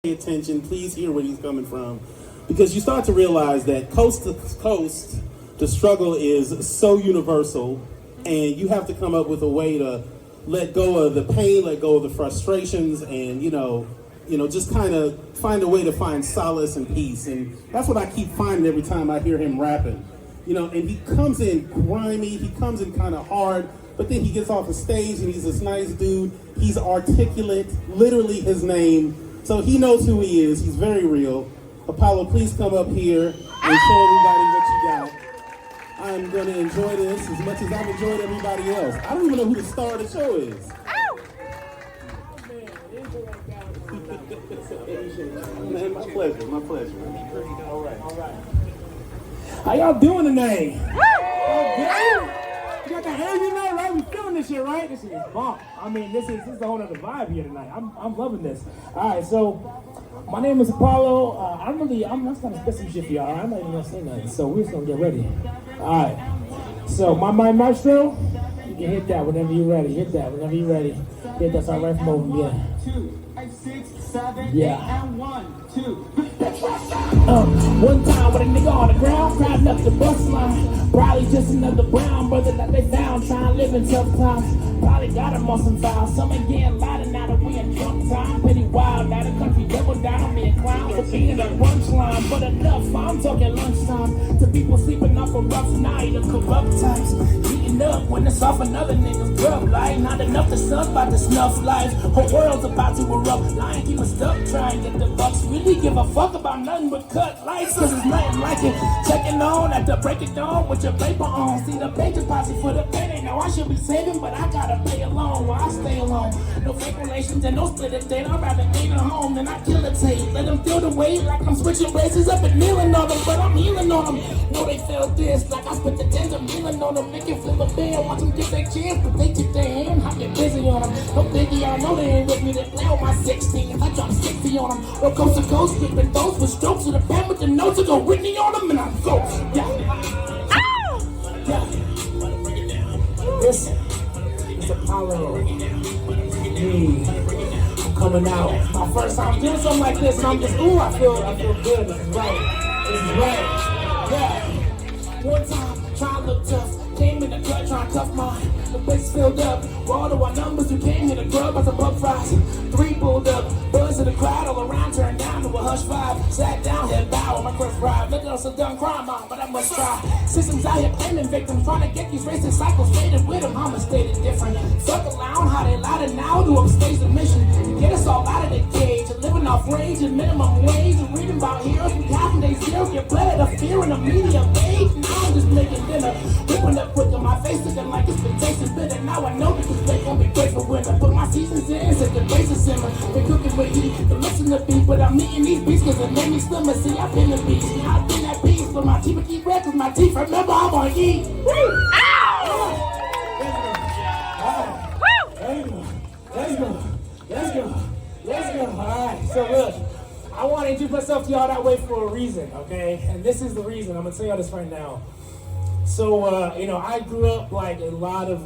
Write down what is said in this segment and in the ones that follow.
Pay attention, please hear where he's coming from, because you start to realize that coast to coast, the struggle is so universal, and you have to come up with a way to let go of the pain, let go of the frustrations, and just kind of find a way to find solace and peace. And that's what I keep finding every time I hear him rapping. And he comes in grimy, he comes in kind of hard, but then he gets off the stage and he's this nice dude. He's articulate, literally his name. So he knows who he is. He's very real. Apollo, please come up here and show everybody what you got. I'm going to enjoy this as much as I've enjoyed everybody else. I don't even know who the star of the show is. Man, my pleasure, my pleasure. All right. How y'all doing tonight? You got the hair, right? We feeling this shit, right? This shit is bomb. I mean, this is a whole other vibe here tonight. I'm loving this. All right, so my name is Apollo. I'm just gonna spit some shit for y'all. I'm not even gonna say nothing. So we're just gonna get ready. All right. So my maestro, you can hit that whenever you're ready. Hit that whenever you're ready. Hit that song right from over. Yeah. 2, 6, 7, 8, and 1, 2. One time with a nigga on the ground, crowding up the bus line. Probably just another brown brother that they found trying to live in tough times. Probably got him on some files. Some again lighting now that we in drunk time. Pretty wild, now the country double down on me a clown for being a punchline. But enough, I'm talking lunchtime to people sleeping off a rough night of corrupt types. Heating up when it's off another nigga's grub light. Not enough the sun's about to snuff life. Whole world's about to erupt. I ain't keep stuck trying to get the bucks. Really give a fuck about nothing but cut lights, cause it's nothing like it. Checking on at the break it dawn with your paper on. See the pages posse for the penny. Now I should be saving, but I gotta pay alone while I stay alone. No fake relations and no split it date. I'd rather ain't at home than I kill a tape. Let them feel the weight like I'm switching braces up and kneeling on them, but I'm healing on them. Know they feel this like I spent the tens of million on them. Make it flip a band, watch them get their chance, but they took their hand. I get busy on them. No biggie, I know they ain't with me. They play on my 16. I drop 60 on them. Or coast to coast, flipping those with strokes to the pen with the notes to go Whitney on them, and I go. Listen, it's Apollo. I'm coming out. My first time doing something like this, and I'm just, I feel good. This is right. Yeah. One time, trying to look tough. Came in the club, trying to cuff mine. The place filled up. All of our numbers who came in the club as a buck fries. 3 pulled up. Buzz of the crowd all around, turned down to a hush vibe. Sat down, head bow on my first ride. Look at us a done crime, mom, but I must try. Systems out here claiming victims, trying to get these racist cycles faded with them. I'ma state it different. Fuck around, how they louder now to upstage the mission. Get us all out of the cage. Living off rage and minimum wage. And reading about heroes from counting days zero. Get bled of fear in the media page. Now I'm just making dinner. Whipping up quick on my face, looking like it's been tasting bitter. Now I know this is gon' be great for winter. Put my seasons in, set the bases simmer. Been cooking with heat, the listen to beat. But I'm eating these beats cause it made me slimmer. See, I've been the beast. I've been that beast. But my teeth keep red cause my teeth remember I'm on E. Woo! Let's go. Alright, so look, I want to introduce myself to y'all that way for a reason, okay? And this is the reason. I'm gonna tell y'all this right now. So, I grew up like a lot of,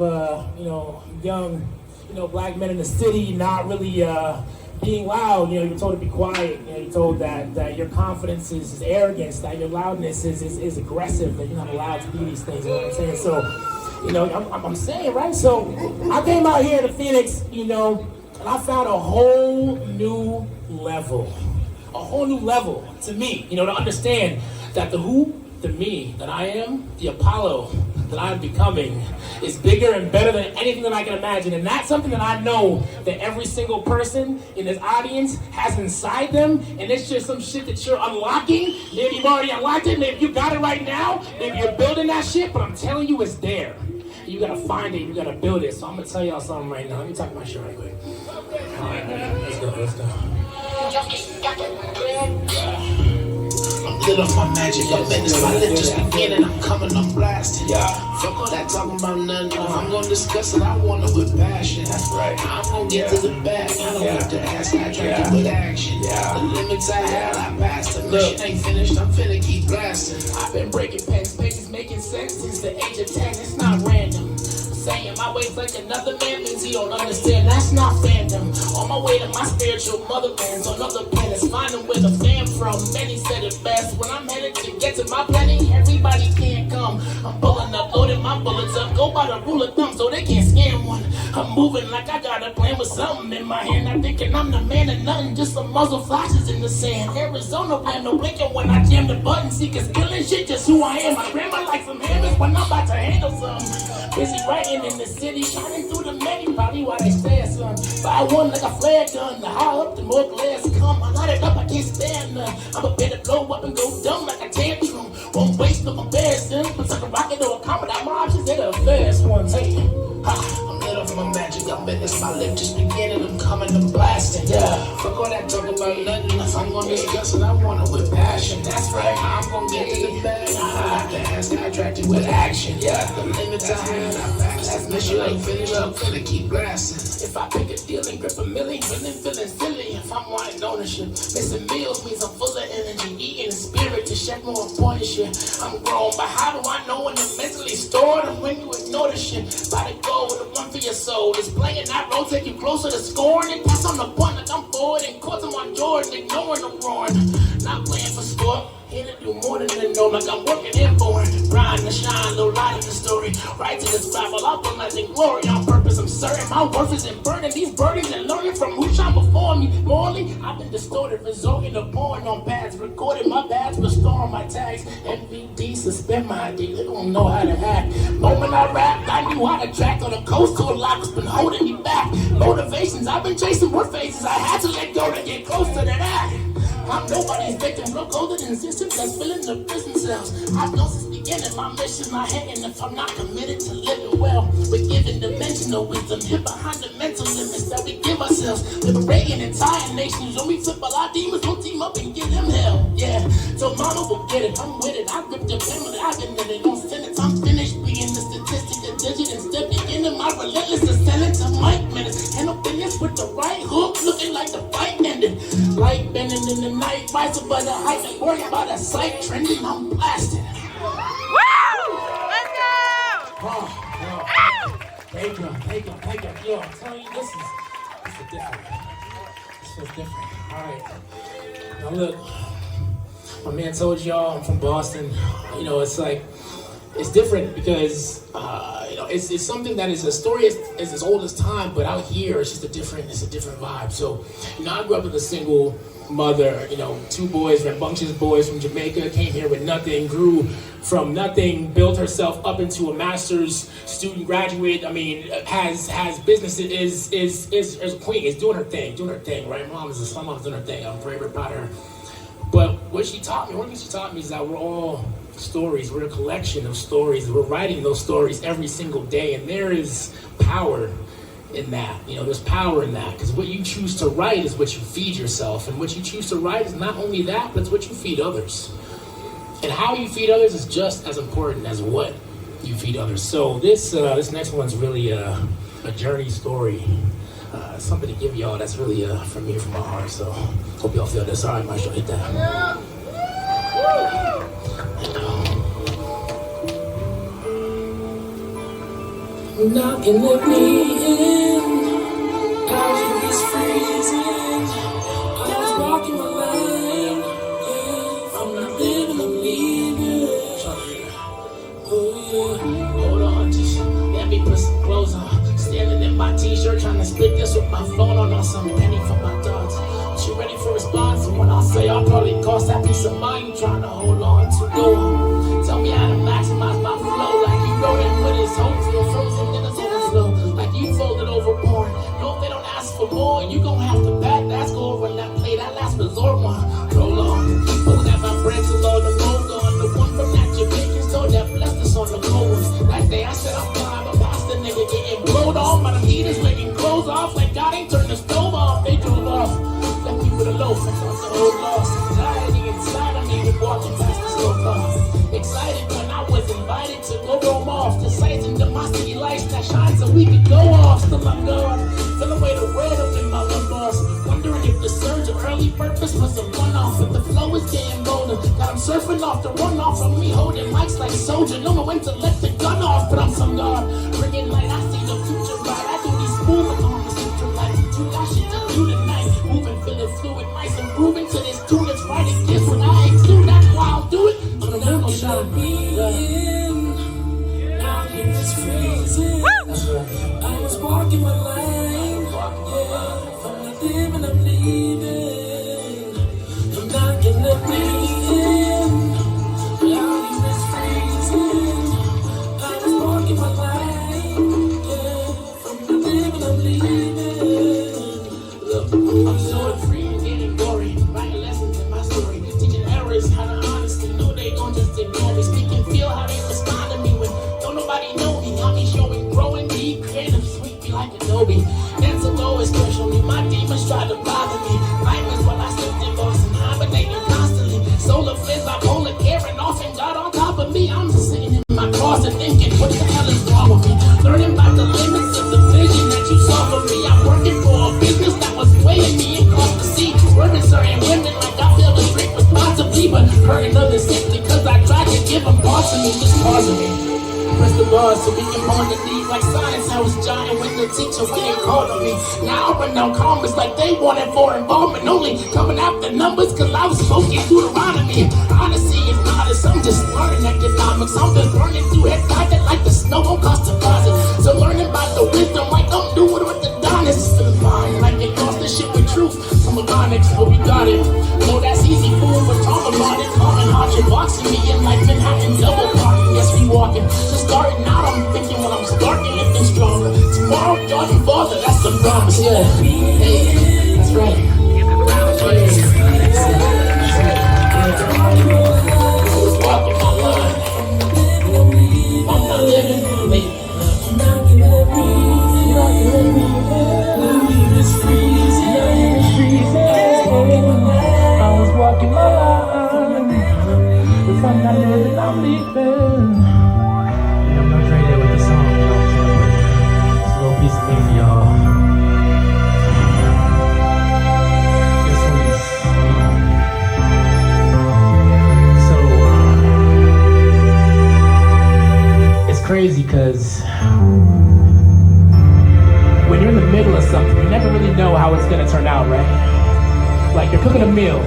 young, black men in the city, not really being loud. You're told to be quiet. You're told that your confidence is arrogance, that your loudness is aggressive, that you're not allowed to do these things. You know what I'm saying? So, I'm saying, right? So, I came out here to Phoenix, and I found a whole new level. A whole new level to me, to understand that the me that I am, the Apollo that I'm becoming, is bigger and better than anything that I can imagine. And that's something that I know that every single person in this audience has inside them. And it's just some shit that you're unlocking. Maybe you've already unlocked it. Maybe you got it right now. Maybe you're building that shit. But I'm telling you, it's there. You gotta find it. You gotta build it. So I'm gonna tell y'all something right now. Let me talk my shit right quick. All right, let's go. I'm lit off my magic, I'm in this, my lit just beginning, I'm coming, I'm blasting. Fuck all that talking about nothing, I'm gonna discuss it, I want it with passion. That's right, I'm gonna get to the back, I don't have to ask, I drink it with action. The limits I had, I passed them, mission ain't finished, I'm finna keep blasting. I've been breaking pens, pages making sense since the age of 10, it's not random. Saying my ways like another man means he don't understand, that's not fandom. All my way to my spiritual motherlands on other planets, finding where the fam from. Many said it best. When I'm headed to get to my planet, everybody can't come. I'm pulling up, loading my bullets up. Go by the rule of thumb so they can't scam one. I'm moving like I got a plan with something in my hand. I'm thinking I'm the man of nothing, just some muzzle flashes in the sand. Arizona plan no blinking when I jam the button. See, cause killing shit just who I am. I grandma like some hammers when I'm about to handle something. Busy writing in the city, shining through the many, probably why they stare, son. Fire one like a flare gun, the higher up the more glares come. I light it up, I can't stand none. I'm a better blow up and go dumb like a tantrum. Won't waste no comparison, but like a rocket or a comet, my options, they're the fast ones. Hey, I'm lit off my magic, I'm betting my lip just beginning, I'm coming to blasting. Yeah, fuck all that talk about nothing. If I'm gonna discuss it, I want it with passion. That's right, I'm gonna get to the bag. I have to ask, I attracted with action. Yeah, the limits I have, I back. That's mission ain't finished, I'm finna keep blasting. If I pick a deal and grip a million, feeling silly. If I'm wanting ownership, missing meals means I'm full of energy, eating the spirit to shed more important shit. I'm grown, but how do I know when it's mentally stored? And when you ignore the shit, by the goal, the one for your soul is playing that role, take you closer to scoring. And pass on the point like I'm bored and caught them on Jordan, ignoring the roaring. Not playing for sport, here to do more than to know, like I'm working in for it. Grind to shine, no light in the story. Right to this Bible, I'll put nothing glory on purpose. I'm certain my worth isn't burning these burdens and learning from who shine before me. Morally, I've been distorted, resorting to pouring on pads, recording my bads, restoring my tags. MVD, suspend my ID, they don't know how to act. Moment I rap, I knew how to track on the coast to a lock that's been holding me back. Motivations, I've been chasing more phases. I had to let go to get closer to that. I'm nobody's victim, no colder than systems that's filling the prison cells. Hypnosis beginning, my mission, my head, and if I'm not committed to living well, we're given dimensional wisdom, hid behind the mental limits that we give ourselves. Liberating entire nations, when we flip all our demons, we'll team up and give them hell. Yeah, so mama will get it, I'm with it, I grip the family, I've been in it, don't sentence, I'm finished being the statistic, the digit, and step into my relentless ascendant to Mike minutes. And I'm finished with the right hook, looking like the fight ended. Light bending in the night, rising by the height, and worrying about a sight trending, I'm blasting. Woo! Let's go! Oh, thank you. Yo, I'm telling you, this is different. This feels different. All right. Now look, my man told y'all I'm from Boston. You know, it's like, it's different because, you know, it's something that is a story is as old as time, but out here it's just a different vibe. So, you know, I grew up with a single mother, you know, two boys, rambunctious boys from Jamaica, came here with nothing, grew from nothing, built herself up into a master's student, graduate. I mean, has business, is a queen, is doing her thing, right? My mom's doing her thing. I'm very, very proud of her. But what she taught me, one thing she taught me is that we're all stories. We're a collection of stories. We're writing those stories every single day, and there is power in that. You know, there's power in that, because what you choose to write is what you feed yourself, and what you choose to write is not only that, but it's what you feed others. And how you feed others is just as important as what you feed others. So this next one's really a journey story. Something to give y'all that's really from me, from my heart. So hope y'all feel this. All right, Marshall, hit that. Knocking at me in, out is freezing. I was walking my line, yeah. I'm not living, I'm leaving. Oh yeah, hold on, just let me put some clothes on. Standing in my t-shirt, trying to split this with my phone on some penny for my thoughts. She ready for response, and when I say I'll probably cost that peace of mind you trying to hold on to. Go on, tell me how to maximize my flow, like you wrote it with his whole feel frozen in his overflow, like you folded over porn. No, if they don't ask for more, you gon' have to back. That's go over that play, that last resort one. Prolong, hold that my bread to load the mold on. The one from that Jamaican store that blessed us on the cold ones. That day I said I'm fine, but pasta nigga getting blowed off by the heaters, making clothes off like God ain't turned the stove off. They drove off, left me with a loaf and thought the whole loss. Anxiety inside of me, walking past the store car. Excited when I was invited to go roam off the sights into my city lights that shine so we could go off. Still I'm gone, feel away the red up in my lumbar. Wondering if the surge of early purpose was a one-off. If the flow is getting bolder, that I'm surfing off the runoff from me holding mics like soldier. Know when to let the gun off, but I'm some god. Bringing light, I see the future right. I do these movements on the future like you got shit to do. let me in. Now you're just freezing. I was walking my line. Yeah, I'm not living, I'm leaving. You're not gonna let me in. Now you're just freezing. I was walking my line. Yeah, I'm not living, I'm leaving. Look, I'm so free and getting glory. Writing lessons in my story. Teaching errors how to honestly know they gon' just ignore me. Speak and feel how they respond to me when don't nobody know me. Got me showing, growing deep, creative, sweet me like Adobe. That's the lowest threshold. My demons try to bother me. Nightmares while I slept in Boston, hibernating constantly. Solar fizz, bipolar, caring, often God on top of me. I'm just sitting in my closet thinking, what the hell is wrong with me? Learning about the limits of the vision that you saw for me. I'm working for a business that was weighing me across the sea. Working certain women like I feel the drink responsibly, but hurting others simply because I tried to give them parts of me. Just pause of me. Press the bars so we can bond the lead like science. I was giant when the teachers getting called on me. Now I run down comments like they wanted for involvement only. Coming after numbers cause I was smoking Deuteronomy. Honesty is modest, I'm just learning economics. I'm just burning through head pocket like the snow on cost deposit. So learning about the wisdom like I'm doing with the Donis. To the mind like they cross the shit with truth. Some mechanics, hope you got it. No, that's easy fool, but talk about it. Calling hot, you're boxing me in like Manhattan double parking. Yes, we walking. Just starting out, I'm thinking when I'm starting, lifting stronger. Tomorrow, Jordan Father, that's the promise, yeah. Hey, that's right. I was walking my line. I'm not living for me. You're not gonna let me in. You're not gonna let me in. Now you're just freezing. Now you're just freezing. I was walking my line. If I'm not living, I'm leaving. I'm not right there with the song, you know what I'm saying? But it's a little piece of me for y'all. This one's so it's crazy because when you're in the middle of something, you never really know how it's gonna turn out, right? Like you're cooking a meal,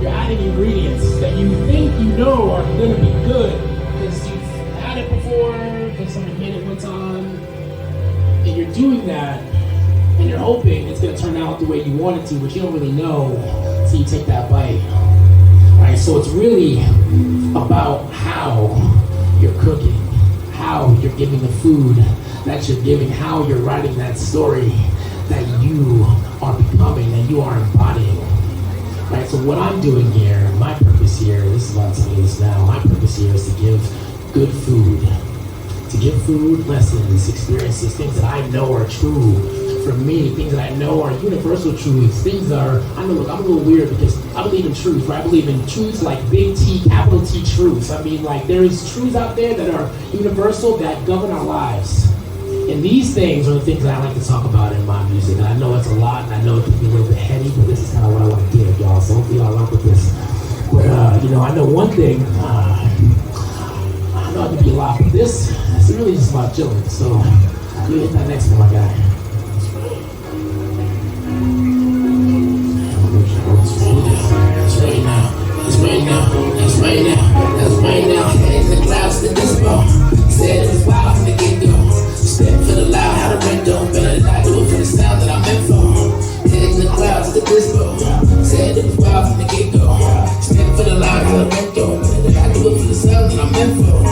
you're adding ingredients that you think you know are gonna be good because you've had it before, because somebody made it one time, and you're doing that, and you're hoping it's gonna turn out the way you want it to, but you don't really know until you take that bite. Right? So it's really about how you're cooking, how you're giving the food that you're giving, how you're writing that story that you are becoming, that you are embodying. Right? So what I'm doing here, my purpose here, this is why I'm telling you this now, my purpose here is to give good food. To give food, lessons, experiences, things that I know are true for me, things that I know are universal truths, things that are, I know, look, I'm a little weird because I believe in truth, right? I believe in truths like big T, capital T truths. I mean, like, there's truths out there that are universal that govern our lives. And these things are the things that I like to talk about in my music. And I know it's a lot, and I know it can be a little bit heady, but this is kind of what I want to give y'all. So hopefully y'all rock with this. But, I know one thing, I know I can be a lot, but this is really just about chilling. So, you hit that next one, my guy. It's right now. It's right now. It's right now. It's right now. Hands in the clouds to this ball. Said it was wild from the get-go. Step for the loud, how the wind don't better than I do it for the sound that I'm meant for. Hands in the clouds to this ball. Said it was wild from the get-go. Step for the loud, how the wind don't better than I do it for the sound that I'm meant for.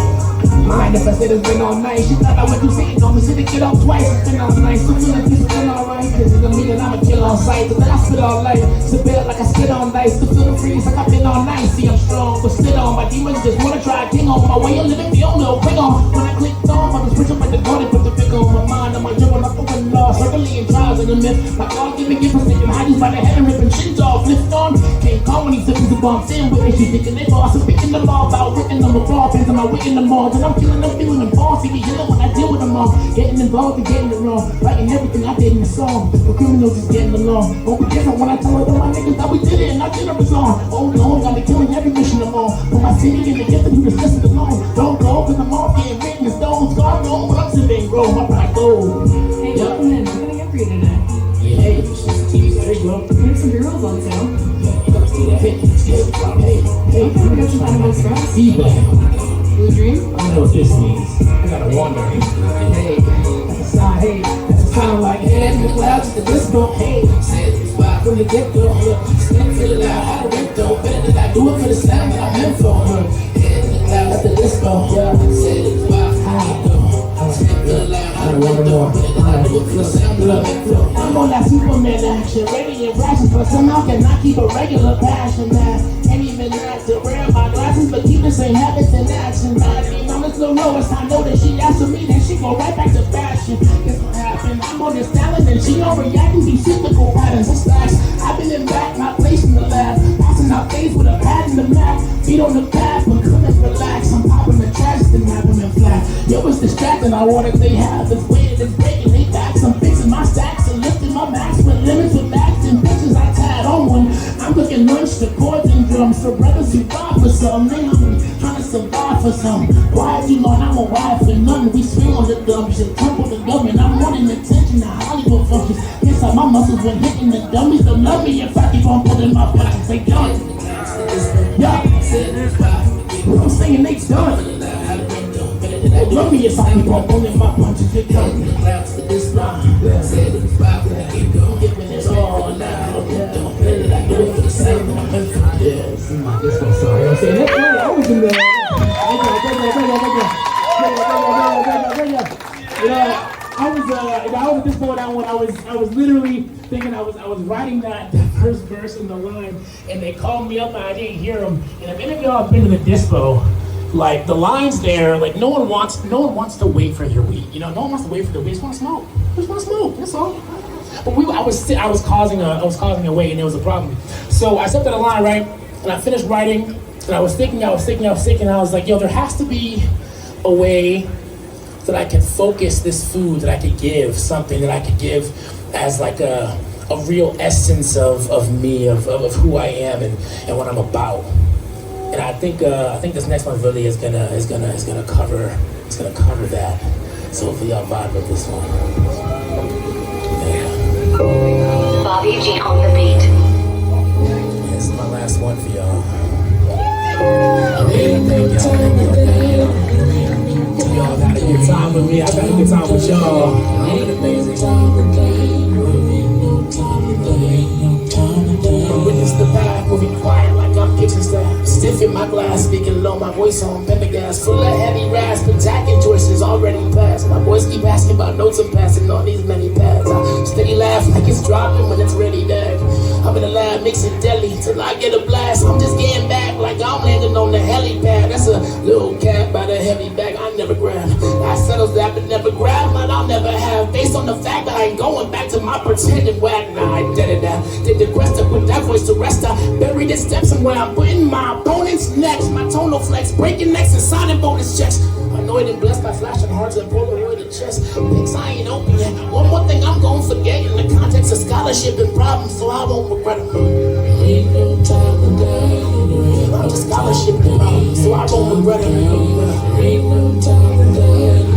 Mind if I said it's been all night. She thought I went through sitting on me, said it get off twice. It's been all night, so feel like this has been alright. Cause it don't mean that I'ma kill on sight. But then I spit all night, spit it like I spit on dice. To feel the freeze like I've been all night. See I'm strong, but spit on. My demons just wanna try a king on my way of living, the only old ring on. When I clicked on, I was switching like the garden, put the finger on my mind. I'm like journal, I'm fucking lost, circling trials in the myth. My God giving gift, I'm thinking how you by the head and ripping shit off, lift on. Can't call when he's sipping the bumps in with issues, thinking they boss. I'm picking them all out, ripping them apart, pins on my wicking them all. And I'm killing them, feeling them balls. See me yelling when I deal with them all. Getting involved and getting it wrong. Writing everything I did in the song. The criminals just getting along. Won't be different when I tell her that my niggas that we did it and I did it was on. Oh no, got me killing every mission I'm on. Put my city in the gift and you discuss it alone. Don't go, cause I'm all getting written in stones. God knows what I'm sitting, bro. My pride gold. Hey, welcome in. We're gonna get for you today. Yeah, hey, there you go. We have some girls on sale. Yeah, you gotta see that. Hey, We got some animals. feedback. You dream? I don't know what this means. I gotta wonder. Hey, that's a sign. Hey, that's a sign like head in the clouds, the disco. Hey, said it's fire from the get-go. Stand feel it out, how to rip though. Better than I do it for the sound that I'm in for. Head in the clouds, the disco. Yeah, said it's fire from the get-go. Stand feel it out, how to rip though. Better than I do it for the sound that I'm in for. I'm on that Superman action, radiant passion, but somehow cannot keep a regular passion. Can't even act to wear my glasses, but keep the same habits in action. I'm the lowest, I know that she after me, then she go right back to fashion. Guess what happened? I'm on this talent, and she don't react to these cyclical patterns and stacks. I've been in back, not placed in the lab, passing out things with a pad in the map. Feet on the path, but couldn't relax. I'm popping the trash, then having them flat. Yo, it's distracting, I want it, they have this weight, it's breaking they backs. I'm fixing my stacks and lifting my max with limits with max and pictures I tied on one. I'm cooking lunch to chords and drums, so brothers who ride for some, they hungry, trying to survive for some. Why you learn I'm a wife for nothing? We swing on the dumb shit, tumble the government. I'm wanting attention to Hollywood functions. Inside my muscles when hitting the dummies. Don't love me if I keep on pulling my punches. They done. Yeah, I'm saying they done. They love me if I keep on pulling my punches. They done. This line, giving it all now. I do it for the same. Yeah, see my disco song. You know what I'm saying? I was in there. I was at this point out when I was literally thinking I was writing that first verse in the line, and they called me up and I didn't hear them. And if any of y'all have been to the dispo, like the lines there, like no one wants to wait for their weed. You know, no one wants to wait for their weed. Just want to smoke. Just want to smoke. That's all. But I was causing a wait, and it was a problem. So I stepped out of line, right, and I finished writing. And I was thinking, and I was like, yo, there has to be a way that I can focus this food, that I could give something that I could give as like a real essence of me, of who I am and what I'm about. And I think this next one really is gonna cover that. So hopefully y'all vibe with this one. Yeah. Bobby G on the beat. This is my last one for y'all. Y'all got a good time with me. I got a good time with y'all. Witness the path, moving quiet like I'm kitchen staff. Stiff in my glass, speaking low, my voice on gas. Full of heavy rasp, attacking choices already passed. My boys keep asking about notes I'm passing on these many paths. I steady laugh like it's dropping when it's ready, dad. I'm in the lab mixing deli till I get a blast. I'm just getting back like I'm landing on the helipad. That's a little cat by the heavy bag I never grab. I settles that but never grab, but I'll never have. Based on the fact that I ain't going back to my pretending whack. Nah, I did it now. Did the quest to put that voice to rest. I buried the steps and where I'm putting my opponents next. My tonal flex, breaking necks and signing bonus checks. Annoyed and blessed by flashing hearts and Polaroid and chest. Things I ain't open yet. One more thing I'm gonna forget in the context of scholarship and problems, so I won't regret them. Ain't no time to die. I'm just scholarship and problems, so I won't regret them. Ain't no time to die.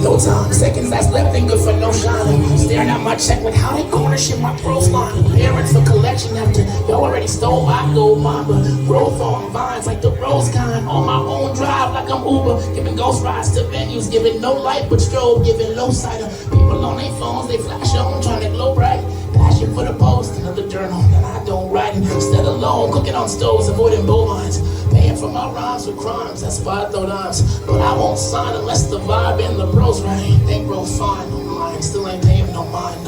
No time, seconds that's left ain't good for no shining. Staring at my check like how they gonna shit my pros line. Parents for collection after y'all already stole my gold mine. But growth on vines like the rose kind. On my own drive like I'm Uber. Giving ghost rides to venues. Giving no light but strobe. Giving low sight of people on their phones. They flash on trying to glow bright. Passion for the post. Another journal that I don't write. Instead alone cooking on stoves. Avoiding bovines. Paying for my rhymes with crimes. That's why I throw dimes. But I won't sign unless the vibe and the pros right. They bro's fine, no mind, still ain't paying no mind.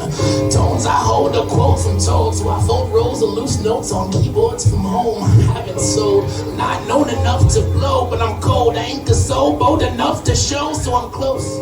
Tones I hold a quote from told, so I fold rows of loose notes on keyboards from home. I haven't sold, not known enough to blow, but I'm cold. I ain't so bold enough to show, so I'm close.